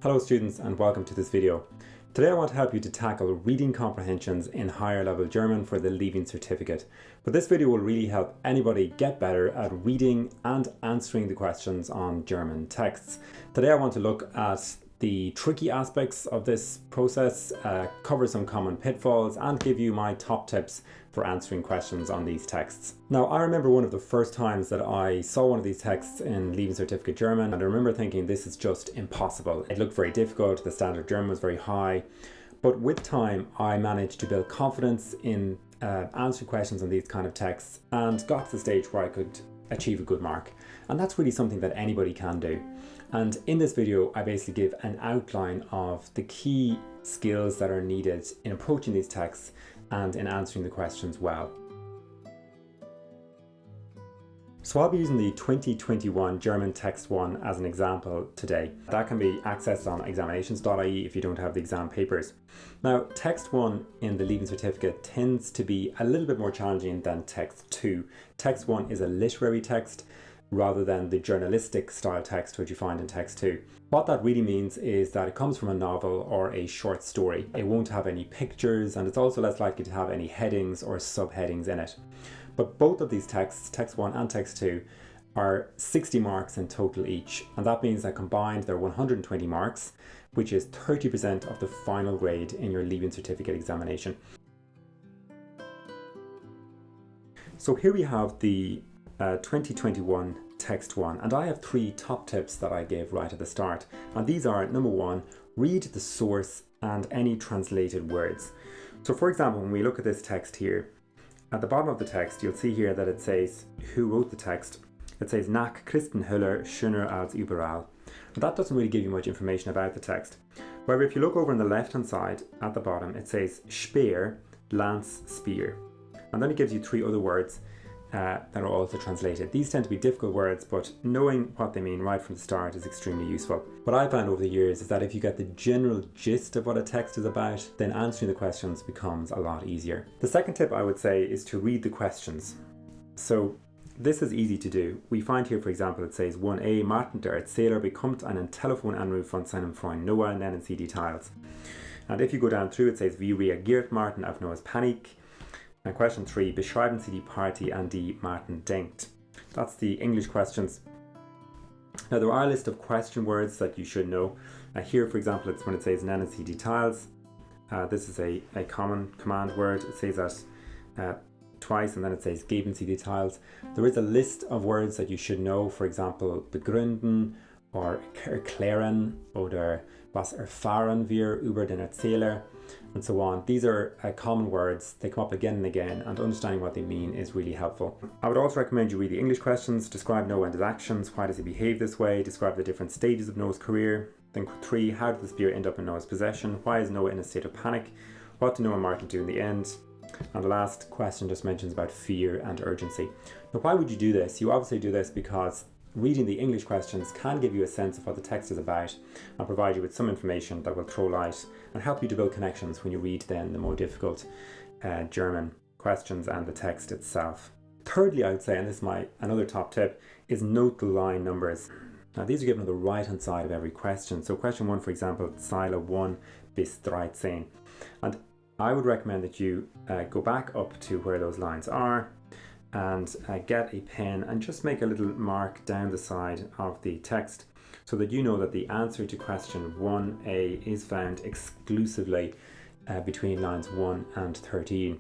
Hello students and welcome to this video. Today I want to help you to tackle reading comprehensions in higher level German for the Leaving Certificate. But this video will really help anybody get better at reading and answering the questions on German texts. Today I want to look at the tricky aspects of this process, cover some common pitfalls and give you my top tips for answering questions on these texts. Now, I remember one of the first times that I saw one of these texts in Leaving Certificate German, and I remember thinking this is just impossible. It looked very difficult, the standard German was very high, but with time I managed to build confidence in answering questions on these kind of texts and got to the stage where I could achieve a good mark. And that's really something that anybody can do. And in this video, I basically give an outline of the key skills that are needed in approaching these texts and in answering the questions well. So I'll be using the 2021 German Text 1 as an example today. That can be accessed on examinations.ie if you don't have the exam papers. Now, Text 1 in the Leaving Certificate tends to be a little bit more challenging than Text 2. Text 1 is a literary text rather than the journalistic style text which you find in Text 2. What that really means is that it comes from a novel or a short story. It won't have any pictures and it's also less likely to have any headings or subheadings in it. But both of these texts, Text 1 and Text 2, are 60 marks in total each, and that means that combined they're 120 marks, which is 30% of the final grade in your Leaving Certificate examination. So here we have the 2021 Text 1, and I have three top tips that I gave right at the start, and these are: number one, read the source and any translated words. So for example, when we look at this text here, at the bottom of the text you'll see here that it says who wrote the text. It says nach Christenhöller schöner als überall. And that doesn't really give you much information about the text. However, if you look over on the left hand side at the bottom, it says Speer, lance, spear, and then it gives you three other words that are also translated. These tend to be difficult words, but knowing what they mean right from the start is extremely useful. What I found over the years is that if you get the general gist of what a text is about, then answering the questions becomes a lot easier. The second tip I would say is to read the questions. So this is easy to do. We find here, for example, it says 1a, Martin der Erzähler bekommt einen Telefonanruf von seinem Freund Noah, nennen Sie Details. And if you go down through, it says wie reagiert Martin auf Noahs Panik? And question 3, beschreiben Sie die Party, an die Martin denkt. That's the English questions. Now there are a list of question words that you should know. Here, for example, it's when it says nennen Sie Details. This is a common command word. It says that twice, and then it says geben Sie Details. There is a list of words that you should know. For example, begründen or erklären oder was erfahren wir über den Erzähler, and so on. These are common words. They come up again and again, and understanding what they mean is really helpful. I would also recommend you read the English questions. Describe Noah and his actions. Why does he behave this way? Describe the different stages of Noah's career. Then 3, how did the spear end up in Noah's possession? Why is Noah in a state of panic? What did Noah and Martin do in the end? And the last question just mentions about fear and urgency. Now, why would you do this? You obviously do this because reading the English questions can give you a sense of what the text is about and provide you with some information that will throw light and help you to build connections when you read then the more difficult German questions and the text itself. Thirdly, I would say, and this is another top tip, is note the line numbers. Now these are given on the right hand side of every question. So question 1, for example, Zeile 1 bis 13. And I would recommend that you go back up to where those lines are and get a pen and just make a little mark down the side of the text so that you know that the answer to question 1a is found exclusively between lines 1 and 13.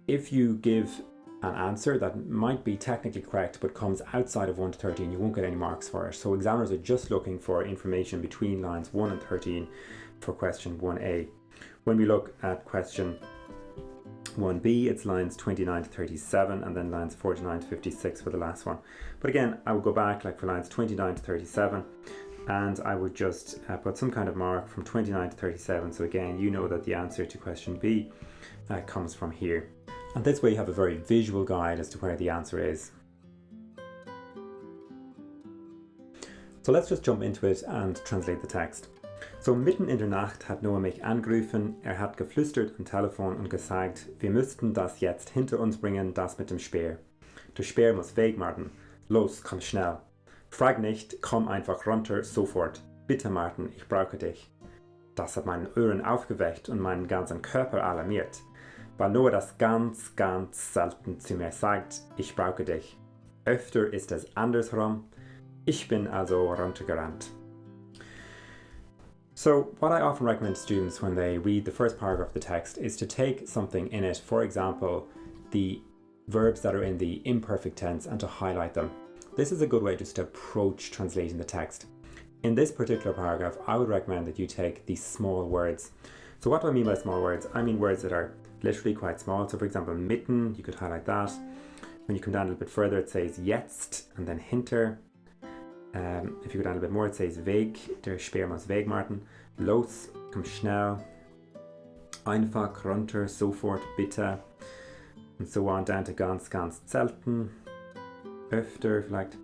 If you give an answer that might be technically correct but comes outside of 1 to 13, you won't get any marks for it. So examiners are just looking for information between lines 1 and 13 for question 1a. When we look at question 1b, it's lines 29 to 37 and then lines 49 to 56 for the last one. But again, I would go back like for lines 29 to 37 and I would just put some kind of mark from 29 to 37. So again, you know that the answer to question B comes from here. And this way you have a very visual guide as to where the answer is. So let's just jump into it and translate the text. So mitten in der Nacht hat Noah mich angerufen, hat geflüstert am Telefon und gesagt, wir müssten das jetzt hinter uns bringen, das mit dem Speer. Der Speer muss weg, Martin. Los, komm schnell. Frag nicht, komm einfach runter, sofort. Bitte Martin, ich brauche dich. Das hat meinen Ohren aufgeweckt und meinen ganzen Körper alarmiert, weil Noah das ganz, ganz selten zu mir sagt, ich brauche dich. Öfter ist es andersherum. Ich bin also runtergerannt. So what I often recommend to students when they read the first paragraph of the text is to take something in it, for example, the verbs that are in the imperfect tense, and to highlight them. This is a good way just to approach translating the text. In this particular paragraph, I would recommend that you take these small words. So what do I mean by small words? I mean words that are literally quite small. So for example, mitten, you could highlight that. When you come down a little bit further, it says jetzt and then hinter. If you go down a little bit more, it says Weg, der Speer muss Weg, Martin. Los, komm schnell. Einfach, runter, sofort, bitte. And so on down to ganz, ganz selten. Öfter, vielleicht.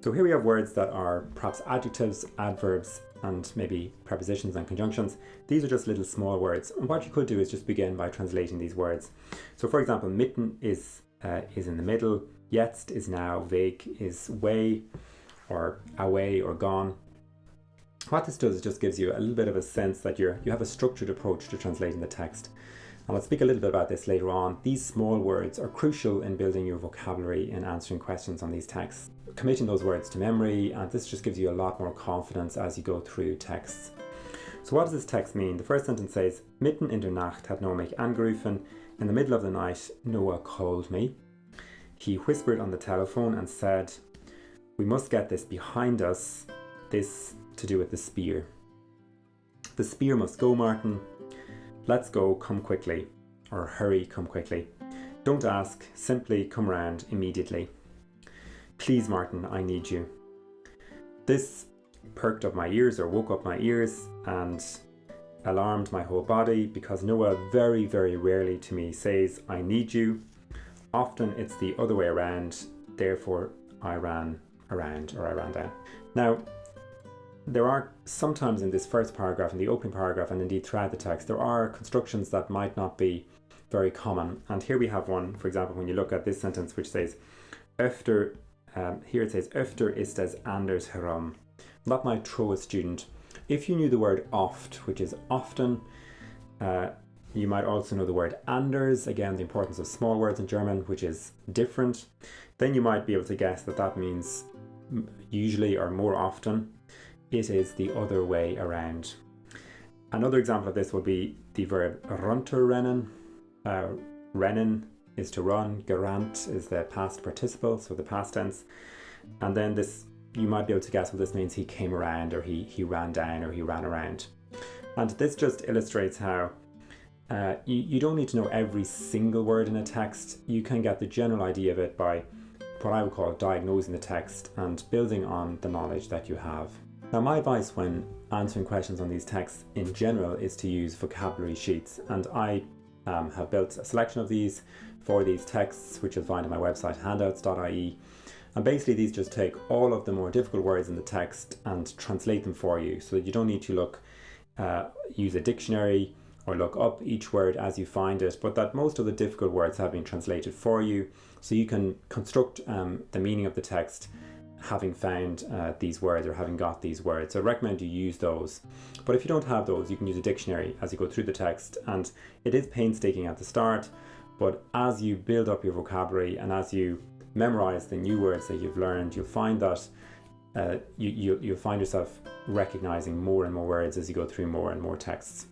So here we have words that are perhaps adjectives, adverbs, and maybe prepositions and conjunctions. These are just little small words. And what you could do is just begin by translating these words. So for example, mitten is in the middle. Jetzt is now. Weg is way, or away, or gone. What this does is just gives you a little bit of a sense that you have a structured approach to translating the text. And I'll speak a little bit about this later on. These small words are crucial in building your vocabulary and answering questions on these texts. Committing those words to memory, and this just gives you a lot more confidence as you go through texts. So what does this text mean? The first sentence says, Mitten in der Nacht hat Noah mich angerufen. In the middle of the night, Noah called me. He whispered on the telephone and said, we must get this behind us. This to do with the spear. The spear must go, Martin. Let's go, come quickly. Or hurry, come quickly. Don't ask, simply come round immediately. Please, Martin, I need you. This perked up my ears, or woke up my ears, and alarmed my whole body, because Noah very, very rarely to me says, I need you. Often it's the other way around, therefore I ran around, or I ran down. Now, there are sometimes in this first paragraph, in the opening paragraph, and indeed throughout the text, there are constructions that might not be very common. And here we have one, for example, when you look at this sentence, which says, Öfter, here it says, Öfter ist es andersherum. That might throw a student. If you knew the word oft, which is often, you might also know the word anders, again, the importance of small words in German, which is different. Then you might be able to guess that that means usually or more often. It is the other way around. Another example of this would be the verb runterrennen. Rennen is to run, gerannt is the past participle, so the past tense. And then this, you might be able to guess what this means. He came around, or he ran down, or he ran around. And this just illustrates how you don't need to know every single word in a text. You can get the general idea of it by what I would call diagnosing the text and building on the knowledge that you have. Now, my advice when answering questions on these texts in general is to use vocabulary sheets, and I have built a selection of these for these texts, which you'll find on my website, handouts.ie. And basically these just take all of the more difficult words in the text and translate them for you, so that you don't need to use a dictionary or look up each word as you find it, but that most of the difficult words have been translated for you, so you can construct the meaning of the text having found these words, or having got these words. So I recommend you use those. But if you don't have those, you can use a dictionary as you go through the text, and it is painstaking at the start, but as you build up your vocabulary and as you memorize the new words that you've learned, you'll find that you'll find yourself recognizing more and more words as you go through more and more texts.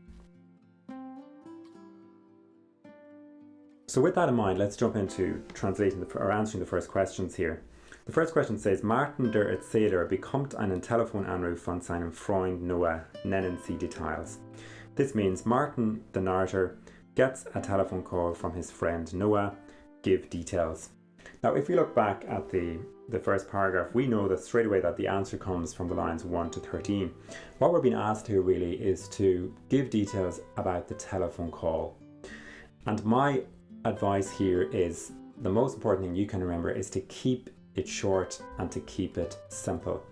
So with that in mind, let's jump into translating or answering the first questions here. The first question says, Martin der Erzähler bekommt einen Telefonanruf von seinem Freund Noah, nennen Sie Details. This means Martin, the narrator, gets a telephone call from his friend Noah, give details. Now, if we look back at the first paragraph, we know that straight away that the answer comes from the lines 1 to 13. What we're being asked here really is to give details about the telephone call. And my advice here is, the most important thing you can remember is to keep it short and to keep it simple.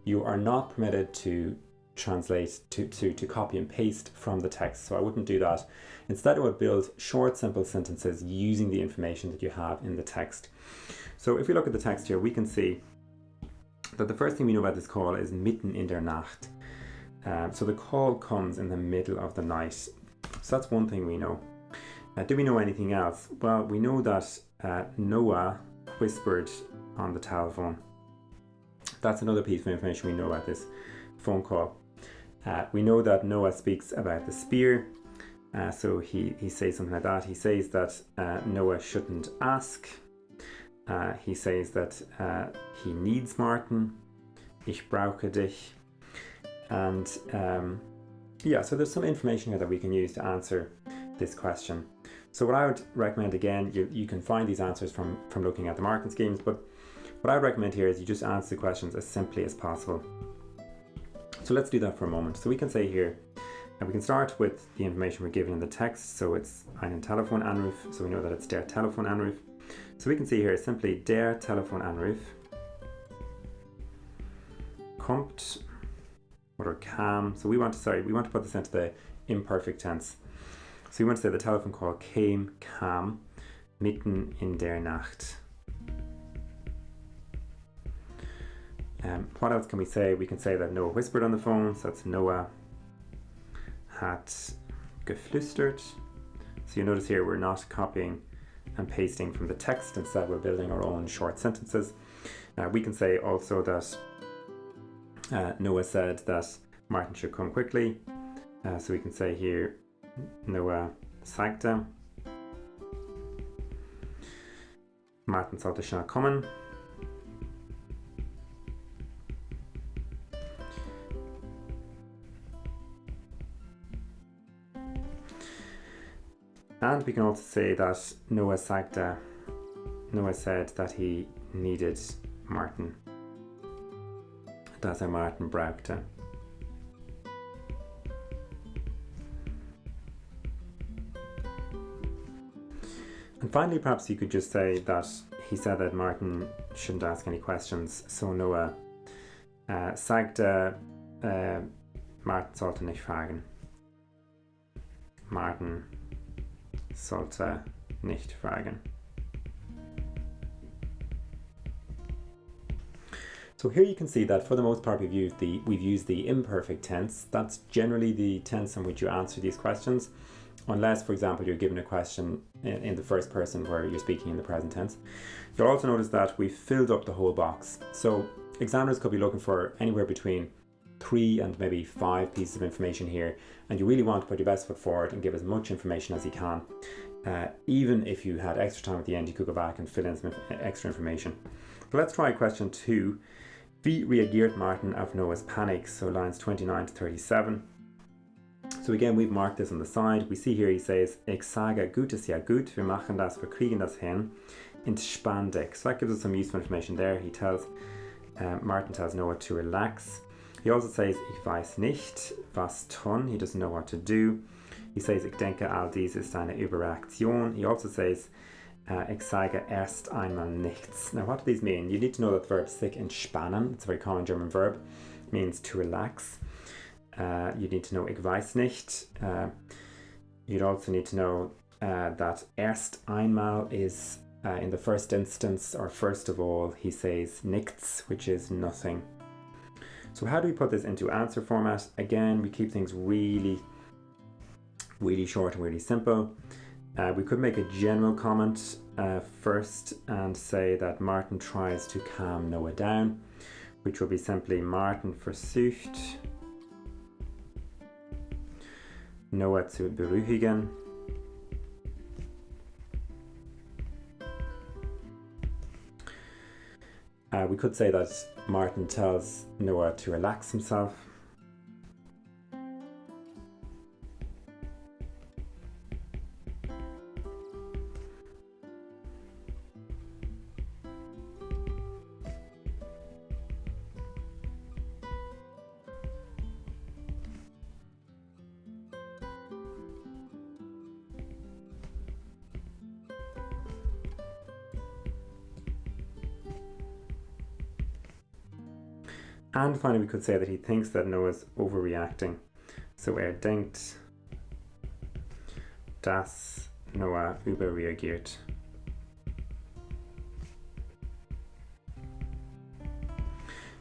You are not permitted to translate, to copy and paste from the text, so I wouldn't do that. Instead, I would build short, simple sentences using the information that you have in the text. So if we look at the text here, we can see But the first thing we know about this call is mitten in der Nacht. So the call comes in the middle of the night. So that's one thing we know. Do we know anything else? Well, we know that Noah whispered on the telephone. That's another piece of information we know about this phone call. We know that Noah speaks about the spear. So he says something like that. He says that Noah shouldn't ask. He says that he needs Martin. Ich brauche dich. And yeah, so there's some information here that we can use to answer this question. So what I would recommend, again, you can find these answers from looking at the marking schemes, but what I would recommend here is you just answer the questions as simply as possible. So let's do that for a moment. So we can say here, and we can start with the information we're given in the text. So it's einen Telefonanruf, so we know that it's der Telefonanruf. So we can see here simply der Telefonanruf kommt or kam. So we want to put this into the imperfect tense. So we want to say the telephone call kam mitten in der Nacht. What else can we say? We can say that Noah whispered on the phone, so that's Noah hat geflüstert. So you notice here we're not copying and pasting from the text, instead we're building our own short sentences. We can say also that Noah said that Martin should come quickly. So we can say here Noah sagte Martin sollte schnell kommen. And we can also say that Noah said that he needed Martin. Dass Martin brauchte. And finally, perhaps you could just say that he said that Martin shouldn't ask any questions. So Noah sagte, Martin sollte nicht fragen. Martin sollte nicht fragen. So here you can see that for the most part we've used the imperfect tense. That's generally the tense in which you answer these questions, unless, for example, you're given a question in the first person where you're speaking in the present tense. You'll also notice that we've filled up the whole box. So examiners could be looking for anywhere between 3 and maybe 5 pieces of information here, and you really want to put your best foot forward and give as much information as you can. Even if you had extra time at the end, you could go back and fill in some extra information. But let's try question 2. Wie reagiert Martin auf Noah's panic? So lines 29 to 37. So again, we've marked this on the side. We see here he says, Ich sage, gut ist ja gut, wir machen das, wir kriegen das hin. Entspann dich. So that gives us some useful information there. Martin tells Noah to relax. He also says, ich weiß nicht, was tun. He doesn't know what to do. He says, ich denke, all dies ist eine Überreaktion. He also says, ich sage erst einmal nichts. Now, what do these mean? You need to know that the verb sich entspannen, it's a very common German verb, means to relax. You need to know, ich weiß nicht. You'd also need to know that erst einmal is, in the first instance, or first of all, he says nichts, which is nothing. So how do we put this into answer format? Again, we keep things really short and really simple. We could make a general comment first and say that Martin tries to calm Noah down, which will be simply Martin versucht Noah zu beruhigen. We could say that Martin tells Noah to relax himself. And finally, we could say that he thinks that Noah's overreacting. So denkt, dass Noah überreagiert.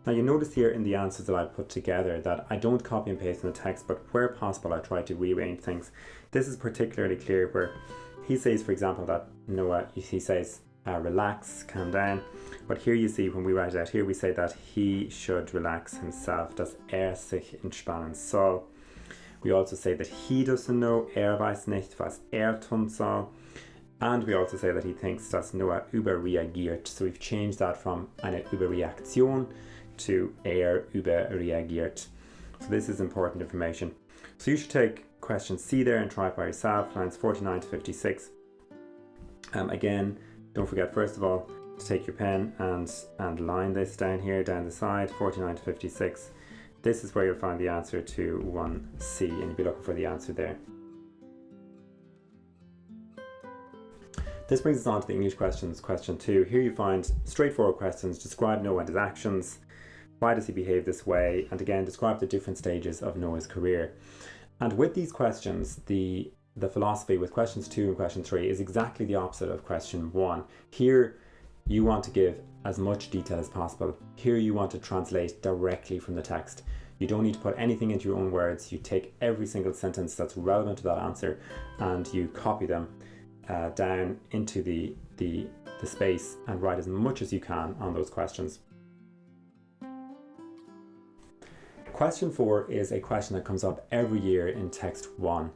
Now you notice here in the answers that I put together that I don't copy and paste in the text, but where possible I try to rearrange things. This is particularly clear where he says, for example, that Noah, he says, relax, calm down. But here you see when we write it out, here we say that he should relax himself, dass sich entspannen soll. We also say that he doesn't know, weiß nicht, was tun soll. And we also say that he thinks, dass Noah überreagiert. So we've changed that from eine Überreaktion to überreagiert. So this is important information. So you should take question C there and try it by yourself, lines 49 to 56. Again, don't forget, first of all, to take your pen and line this down here, down the side, 49 to 56. This is where you'll find the answer to 1C, and you'll be looking for the answer there. This brings us on to the English questions, question 2. Here you find straightforward questions. Describe Noah and his actions. Why does he behave this way? And again, describe the different stages of Noah's career. And with these questions, the philosophy with questions 2 and question 3 is exactly the opposite of question 1. Here, you want to give as much detail as possible. Here you want to translate directly from the text. You don't need to put anything into your own words. You take every single sentence that's relevant to that answer and you copy them down into the space and write as much as you can on those questions. Question 4 is a question that comes up every year in text 1.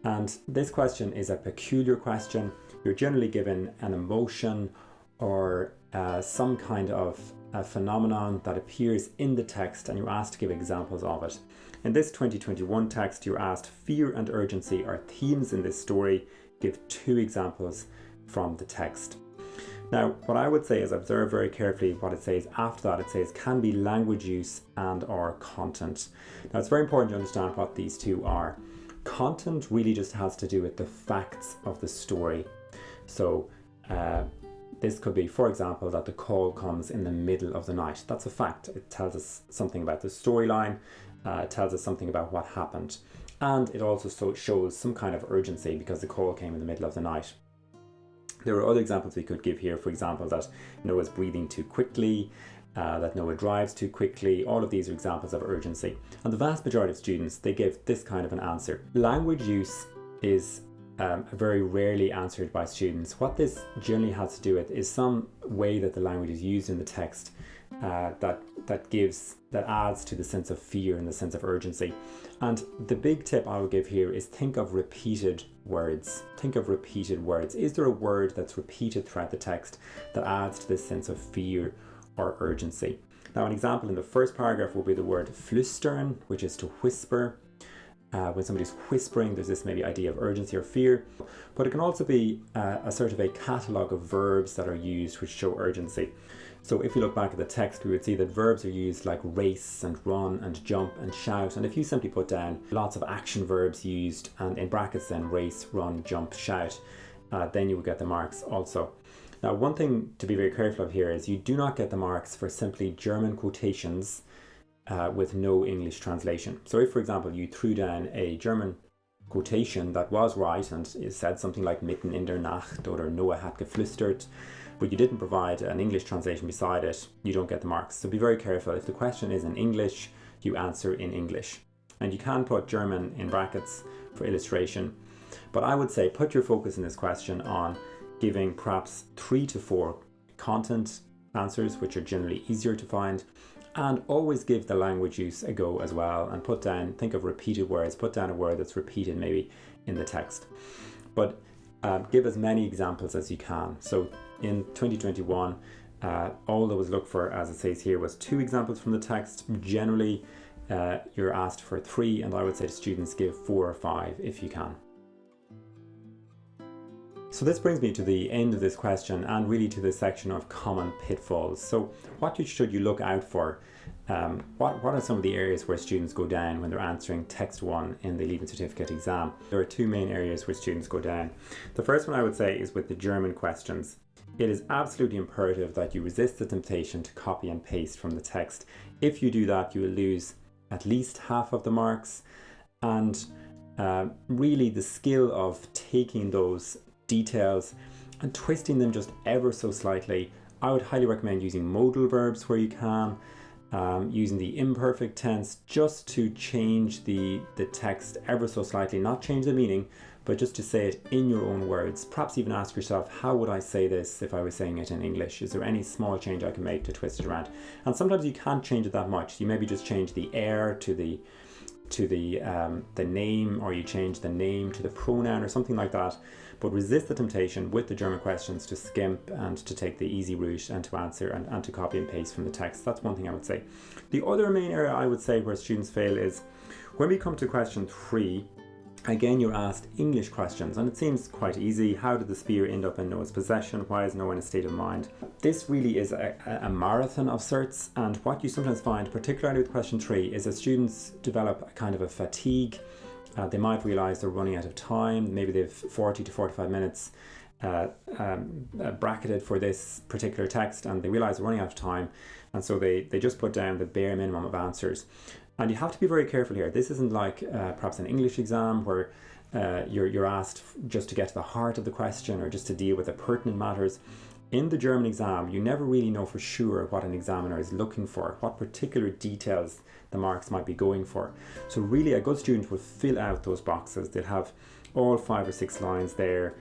And this question is a peculiar question. You're generally given an emotion or some kind of a phenomenon that appears in the text and you're asked to give examples of it. In this 2021 text, you're asked fear and urgency are themes in this story. Give 2 examples from the text. Now, what I would say is observe very carefully what it says after that. It says can be language use and or content. Now, it's very important to understand what these 2 are. Content really just has to do with the facts of the story. So this could be, for example, that the call comes in the middle of the night. That's a fact. It tells us something about the storyline. It tells us something about what happened. And it also shows some kind of urgency because the call came in the middle of the night. There are other examples we could give here. For example, that Noah's breathing too quickly, that Noah drives too quickly. All of these are examples of urgency. And the vast majority of students, they give this kind of an answer. Language use is very rarely answered by students. What this generally has to do with is some way that the language is used in the text that adds to the sense of fear and the sense of urgency. And the big tip I would give here is think of repeated words. Think of repeated words. Is there a word that's repeated throughout the text that adds to this sense of fear or urgency? Now, an example in the first paragraph will be the word flüstern, which is to whisper. When somebody's whispering, there's this maybe idea of urgency or fear, but it can also be a sort of a catalogue of verbs that are used which show urgency. So if you look back at the text, we would see that verbs are used like race and run and jump and shout. And if you simply put down lots of action verbs used and in brackets then race, run, jump, shout, then you will get the marks also. Now, one thing to be very careful of here is you do not get the marks for simply German quotations with no English translation. So if, for example, you threw down a German quotation that was right and it said something like mitten in der Nacht or Noah hat geflüstert, but you didn't provide an English translation beside it, you don't get the marks. So be very careful. If the question is in English, you answer in English. And you can put German in brackets for illustration. But I would say put your focus in this question on giving perhaps 3 to 4 content answers, which are generally easier to find. And always give the language use a go as well and put down, think of repeated words, put down a word that's repeated maybe in the text. But give as many examples as you can. So in 2021, all that was looked for, as it says here, was 2 examples from the text. Generally, you're asked for 3, and I would say to students give 4 or 5 if you can. So this brings me to the end of this question and really to the section of common pitfalls. So what should you look out for? What are some of the areas where students go down when they're answering text 1 in the Leaving Certificate exam? There are 2 main areas where students go down. The first one I would say is with the German questions. It is absolutely imperative that you resist the temptation to copy and paste from the text. If you do that, you will lose at least half of the marks. And really the skill of taking those details and twisting them just ever so slightly. I would highly recommend using modal verbs where you can, using the imperfect tense just to change the text ever so slightly, not change the meaning, but just to say it in your own words. Perhaps even ask yourself, how would I say this if I was saying it in English? Is there any small change I can make to twist it around? And sometimes you can't change it that much. You maybe just change the er to the name, or you change the name to the pronoun or something like that. But resist the temptation with the German questions to skimp and to take the easy route and to answer and to copy and paste from the text. That's one thing I would say. The other main area I would say where students fail is when we come to question 3. Again, you're asked English questions, and it seems quite easy. How did the spear end up in Noah's possession? Why is Noah in a state of mind? This really is a marathon of certs, and what you sometimes find, particularly with question 3, is that students develop a kind of a fatigue. They might realise they're running out of time. Maybe they've 40 to 45 minutes bracketed for this particular text, and they realise they're running out of time, and so they just put down the bare minimum of answers. And you have to be very careful here. This isn't like perhaps an English exam where you're asked just to get to the heart of the question or just to deal with the pertinent matters. In the German exam, you never really know for sure what an examiner is looking for, what particular details the marks might be going for. So really a good student will fill out those boxes. They'll have all 5 or 6 lines there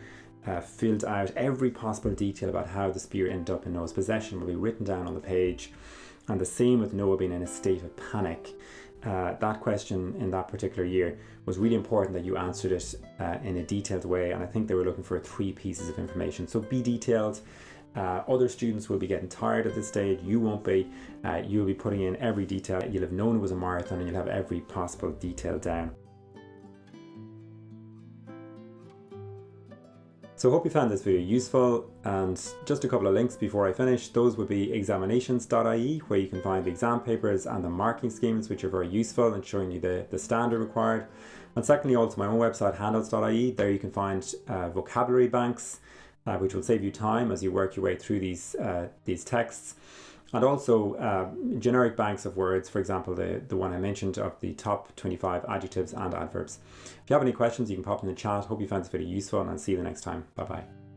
filled out. Every possible detail about how the spear ended up in Noah's possession will be written down on the page. And the same with Noah being in a state of panic. That question in that particular year was really important that you answered it in a detailed way, and I think they were looking for 3 pieces of information. So be detailed. Other students will be getting tired at this stage. You won't be. You'll be putting in every detail. You'll have known it was a marathon, and you'll have every possible detail down. So I hope you found this video useful, and just a couple of links before I finish. Those would be examinations.ie, where you can find the exam papers and the marking schemes, which are very useful in showing you the standard required. And secondly, also my own website, handouts.ie. There you can find vocabulary banks, which will save you time as you work your way through these texts. And also generic banks of words, for example, the one I mentioned of the top 25 adjectives and adverbs. If you have any questions, you can pop in the chat. Hope you found this video useful, and I'll see you the next time. Bye bye.